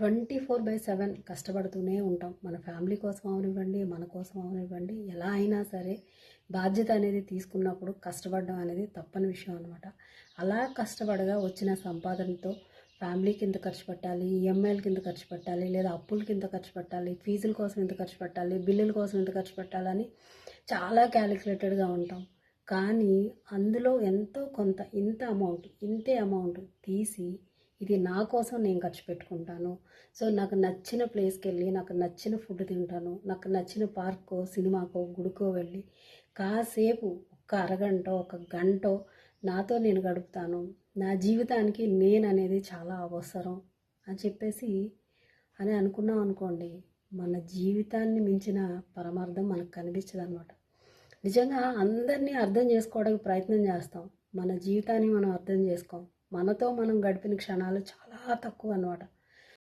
24/7 కష్టపడుతూనే ఉంటాం. మన ఫ్యామిలీ కోసం అవనివ్వండి, మన కోసం అవనివ్వండి, ఎలా అయినా సరే బాధ్యత అనేది తీసుకున్నప్పుడు కష్టపడడం అనేది తప్పని విషయం అనమాట. అలా కష్టపడగా వచ్చిన సంపాదనతో ఫ్యామిలీకి ఇంత ఖర్చు పెట్టాలి, ఈఎంఐలకి ఇంత ఖర్చు పెట్టాలి, లేదా అప్పులకి ఇంత ఖర్చు పెట్టాలి, ఫీజుల కోసం ఇంత ఖర్చు పెట్టాలి, బిల్లుల కోసం ఇంత ఖర్చు పెట్టాలని చాలా క్యాలిక్యులేటెడ్గా ఉంటాం. కానీ అందులో ఎంతో కొంత ఇంతే అమౌంట్ తీసి ఇది నా కోసం నేను ఖర్చు పెట్టుకుంటాను. సో నాకు నచ్చిన ప్లేస్కి వెళ్ళి నాకు నచ్చిన ఫుడ్ తింటాను. నాకు నచ్చిన పార్కో, సినిమాకో, గుడికో వెళ్ళి కాసేపు ఒక అరగంట, ఒక గంట నాతో నేను గడుపుతాను. నా జీవితానికి నేను అనేది చాలా అవసరం అని చెప్పేసి అనుకున్నాం అనుకోండి, మన జీవితాన్ని మించిన పరమార్థం మనకు కనిపించదు అనమాట. నిజంగా అందరినీ అర్థం చేసుకోవడానికి ప్రయత్నం చేస్తాం, మన జీవితాన్ని మనం అర్థం చేసుకోం. మనతో మనం గడిపిన క్షణాలు చాలా తక్కువ అనమాట.